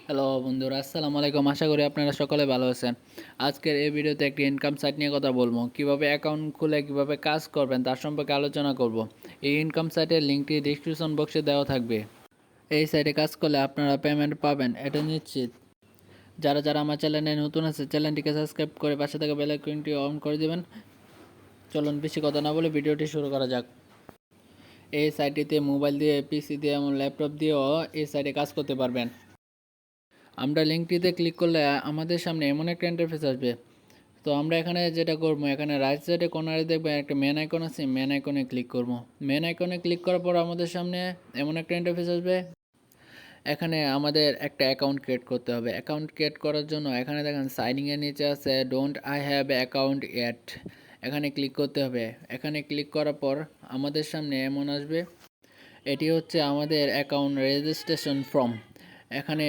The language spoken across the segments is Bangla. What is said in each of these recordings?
হ্যালো বন্ধুরা, আসসালামু আলাইকুম। আশা করি আপনারা সকলে ভালো আছেন। আজকের এই ভিডিওতে একটি ইনকাম সাইট নিয়ে কথা বলবো। কিভাবে অ্যাকাউন্ট খুলে কিভাবে কাজ করবেন তার সম্পর্কে আলোচনা করব। এই ইনকাম সাইটের লিঙ্কটি ডিসক্রিপশন বক্সে দেওয়া থাকবে। এই সাইটে কাজ করলে আপনারা পেমেন্ট পাবেন, এটা নিশ্চিত। যারা যারা আমার চ্যানেলে নতুন আছে চ্যানেলটিকে সাবস্ক্রাইব করে পাশে থাকা বেল আইকনটি অন করে দেবেন। চলুন বেশি কথা না বলে ভিডিওটি শুরু করা যাক। এই সাইটটিতে মোবাইল দিয়ে, পিসি দিয়ে এবং ল্যাপটপ দিয়েও এই সাইটে কাজ করতে পারবেন। আমরা লিঙ্কটিতে ক্লিক করলে আমাদের সামনে এমন একটা ইন্টারফেস আসবে। তো আমরা এখানে যেটা করব, এখানে রাইট সাইডে কর্নারে দেখবেন একটা মেন আইকন আছে, মেন আইকনে ক্লিক করব। মেন আইকনে ক্লিক করার পর আমাদের সামনে এমন একটা ইন্টারফেস আসবে। এখানে আমাদের একটা অ্যাকাউন্ট ক্রিয়েট করতে হবে। অ্যাকাউন্ট ক্রিয়েট করার জন্য এখানে দেখেন সাইনিং এর নিচে আছে don't I have account yet, এখানে ক্লিক করতে হবে। এখানে ক্লিক করার পর আমাদের সামনে এমন আসবে। এটি হচ্ছে আমাদের অ্যাকাউন্ট রেজিস্ট্রেশন ফর্ম। এখানে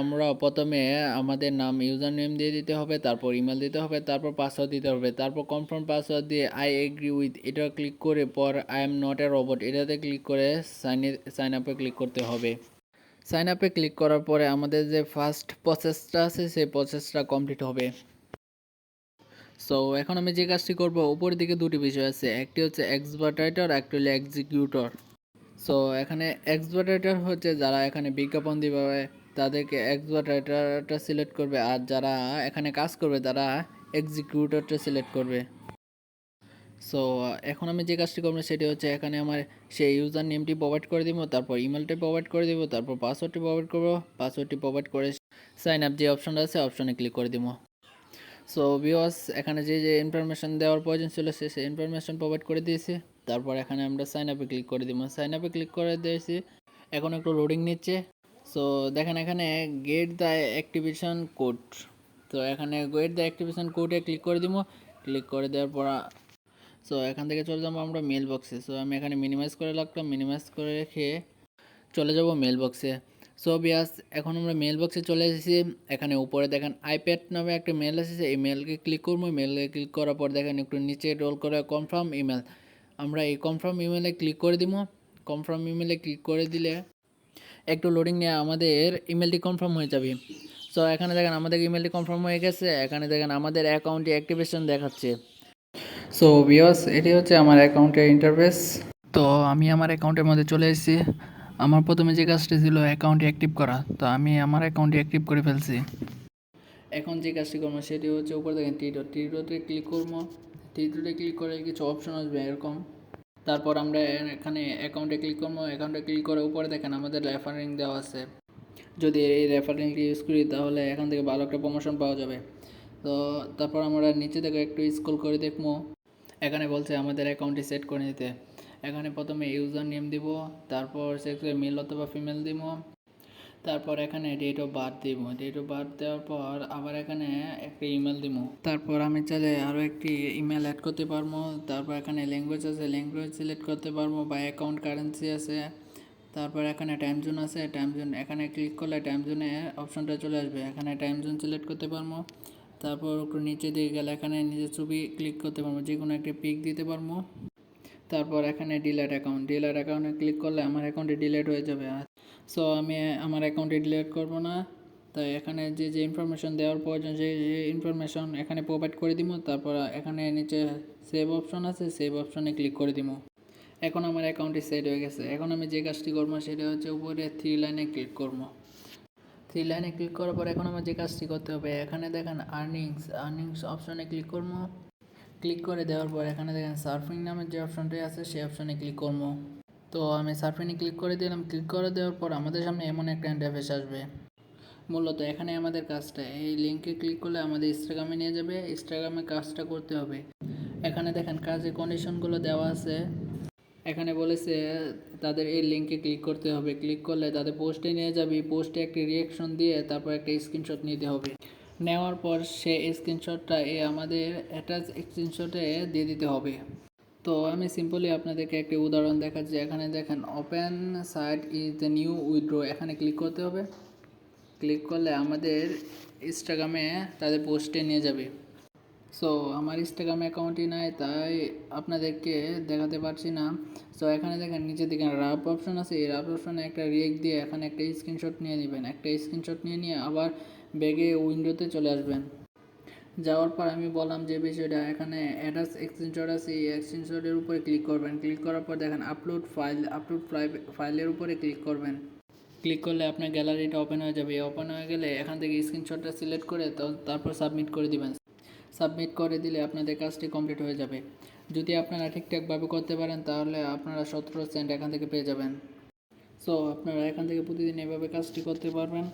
আমরা প্রথমে আমাদের নাম, ইউজার নেম দিয়ে দিতে হবে, তারপর ইমেল দিতে হবে, তারপর পাসওয়ার্ড দিতে হবে, তারপর কনফার্ম পাসওয়ার্ড দিয়ে আই এগ্রি উইথ এটা ক্লিক করে পর I am not a robot এটাতে ক্লিক করে সাইন আপে ক্লিক করতে হবে। সাইন আপে ক্লিক করার পরে আমাদের যে ফার্স্ট প্রসেসটা আছে সেই প্রসেসটা কমপ্লিট হবে। সো এখন আমি যে কাজটি করব, উপরের দিকে দুটি বিষয় আছে, একটি হচ্ছে এক্সপার্টাইটর, একটি হলো এক্সিকিউটর। সো এখানে এক্সপার্টাইটর হচ্ছে যারা এখানে বিজ্ঞাপন দিবে তাদেরকে এক্সপার্টাইটরটা সিলেক্ট করবে, আর যারা এখানে কাজ করবে তারা এক্সিকিউটরটা সিলেক্ট করবে। সো এখন আমি যে কাজটি করবো সেটি হচ্ছে এখানে আমার সেই ইউজার নেমটি প্রোভাইড করে দিব, তারপর ইমেলটি প্রোভাইড করে দিব, তারপর পাসওয়ার্ডটি প্রোভাইড করবো, পাসওয়ার্ডটি প্রোভাইড করে সাইন আপ যে অপশনটা আছে অপশনে ক্লিক করে দিব। সো ভিউয়ার্স, এখানে যে যে ইনফরমেশন দেওয়ার প্রয়োজন ছিল সেই ইনফরমেশন প্রোভাইড করে দিয়েছি। তারপর এখানে আমরা সাইন আপে ক্লিক করে দিব। সাইন আপে ক্লিক করে দিয়েছি, এখন একটু লোডিং নিচ্ছে। সো দেখেন এখানে গেট দ্য অ্যাক্টিভেশন কোড। তো এখানে গেট দ্য অ্যাক্টিভেশন কোডে ক্লিক করে দিব। ক্লিক করে দেওয়ার পর সো এখান থেকে চলে যাবো আমরা মেল বক্সে। সো আমি এখানে মিনিমাইজ করে রাখলাম, মিনিমাইজ করে রেখে চলে যাব মেল বক্সে। সো বিয়াস, এখন আমরা মেল বক্সে চলে এসেছি। এখানে উপরে দেখেন আইপ্যাড নামে একটা মেল এসেছে, এই মেলকে ক্লিক করবো। মেলে ক্লিক করার পর দেখেন একটু নিচে রোল করে কনফার্ম ইমেল, আমরা এই কনফার্ম ইমেলে ক্লিক করে দিব। কনফার্ম ইমেলে ক্লিক করে দিলে একটু লোডিং নিয়ে আমাদের ইমেলটি কনফার্ম হয়ে যাবে। সো এখানে দেখেন আমাদের ইমেলটি কনফার্ম হয়ে গেছে। এখানে দেখেন আমাদের অ্যাকাউন্টটি অ্যাক্টিভেশন দেখাচ্ছে। সো ভিউয়ার্স, এটি হচ্ছে আমার অ্যাকাউন্টের ইন্টারফেস। তো আমি আমার অ্যাকাউন্টের মধ্যে চলে এসেছি। আমার প্রথমে যে কাজটি ছিল অ্যাকাউন্ট অ্যাক্টিভ করা, তো আমি আমার অ্যাকাউন্টটি অ্যাক্টিভ করে ফেলছি। এখন যে কাজটি করবো সেটি হচ্ছে উপরে দেখেন টি ডটে ক্লিক করবো। টি ডটে ক্লিক করে কিছু অপশন আসবে এরকম। তারপর আমরা এখানে অ্যাকাউন্টে ক্লিক করবো। অ্যাকাউন্টে ক্লিক করে উপরে দেখেন আমাদের রেফারিং দেওয়া আছে। যদি এই রেফারিংটি ইউজ করি তাহলে এখান থেকে ভালো একটা প্রমোশন পাওয়া যাবে। তো তারপর আমরা নিচে থেকে একটু স্ক্রল করে দেখবো। এখানে বলছে আমাদের অ্যাকাউন্টটি সেট করে নিতে। এখানে প্রথমে ইউজার নেম দিব, তারপর সেক্সে মেল অথবা ফিমেল দিব, তারপর এখানে ডেট অফ বার্থ দিব। ডেট অফ বার্থ দেওয়ার পর আবার এখানে একটা ইমেল দিব। তারপর আমি চাইলে আরও একটি ইমেল অ্যাড করতে পারবো। তারপর এখানে ল্যাঙ্গুয়েজ আছে, ল্যাঙ্গুয়েজ সিলেক্ট করতে পারবো, বা অ্যাকাউন্ট কারেন্সি আছে। তারপর এখানে টাইম জোন আছে, টাইম জোন এখানে ক্লিক করলে টাইম জোনে অপশনটা চলে আসবে। এখানে টাইম জোন সিলেক্ট করতে পারবো। তারপর একটু নিচে দিকে গেলে এখানে নিজের ছবি ক্লিক করতে পারবো, যে কোনো একটা পিক দিতে পারবো। তারপর এখানে ডিলেট অ্যাকাউন্ট, ডিলেট অ্যাকাউন্টে ক্লিক করলে আমার অ্যাকাউন্টে ডিলেট হয়ে যাবে। সো আমি আমার অ্যাকাউন্টে ডিলেট করব না, তাই এখানে যে যে ইনফরমেশন দেওয়ার প্রয়োজন সেই ইনফরমেশন এখানে প্রোভাইড করে দিব। তারপর এখানে নিচে সেভ অপশন আছে, সেভ অপশনে ক্লিক করে দিব। এখন আমার অ্যাকাউন্টটি সেট হয়ে গেছে। এখন আমি যে কাজটি করবো সেটা হচ্ছে উপরে থ্রি লাইনে ক্লিক করবো। থ্রি লাইনে ক্লিক করার পর এখন আমার যে কাজটি করতে হবে, এখানে দেখেন আর্নিংস অপশনে ক্লিক করবো। ক্লিক করে দেওয়ার পর এখানে দেখেন সার্ফিং নামের যে অপশনটি আছে সেই অপশনে ক্লিক করবো। তো আমি সার্ফিংয়ে ক্লিক করে দিলাম। ক্লিক করে দেওয়ার পর আমাদের সামনে এমন একটা ইন্টারফেস আসবে। মূলত এখানে আমাদের কাজটা, এই লিঙ্কে ক্লিক করলে আমাদের ইনস্টাগ্রামে নিয়ে যাবে। ইনস্টাগ্রামে কাজটা করতে হবে। এখানে দেখেন কাজের কন্ডিশনগুলো দেওয়া আছে। এখানে বলেছে তাদের এই লিঙ্কে ক্লিক করতে হবে। ক্লিক করলে তাদের পোস্টে নিয়ে যাবে। পোস্টে একটি রিয়াকশন দিয়ে তারপর একটা স্ক্রিনশট নিতে হবে। নেওয়ার পর সে স্ক্রিনশটটা আমাদের অ্যাটাচ স্ক্রিনশটে দিয়ে দিতে হবে। তো আমি সিম্পলি আপনাদেরকে একটি উদাহরণ দেখাচ্ছি। এখানে দেখেন open site is the new withdraw, এখানে ক্লিক করতে হবে। ক্লিক করলে আমাদের ইনস্টাগ্রামে তাদের পোস্টে নিয়ে যাবে। সো আমার ইনস্টাগ্রাম অ্যাকাউন্টই নাই, তাই আপনাদেরকে দেখাতে পারছি না। সো এখানে দেখেন নিচের দিকে রাফ অপশন আছে, এই রাফ অপশনে একটা রিয়েক্ট দিয়ে এখানে একটা স্ক্রিনশট নিয়ে নেবেন। একটা স্ক্রিনশট নিয়ে আবার ব্যাগে উইন্ডোতে চলে আসবেন। যাওয়ার পর আমি বললাম যে বিষয়টা, এখানে অ্যাডাস স্ক্রিনশট আছে, এই স্ক্রিনশটের উপরে ক্লিক করবেন। ক্লিক করার পর দেখেন আপলোড ফাইলের উপরে ক্লিক করবেন। ক্লিক করলে আপনার গ্যালারিটা ওপেন হয়ে যাবে। ওপেন হয়ে গেলে এখান থেকে স্ক্রিনশটটা সিলেক্ট করে তারপর সাবমিট করে দিবেন। সাবমিট করে দিলে আপনাদের কাজটি কমপ্লিট হয়ে যাবে। যদি আপনারা ঠিকঠাকভাবে করতে পারেন তাহলে আপনারা 17 সেন্ট এখান থেকে পেয়ে যাবেন। সো আপনারা এখান থেকে প্রতিদিন এভাবে কাজটি করতে পারবেন।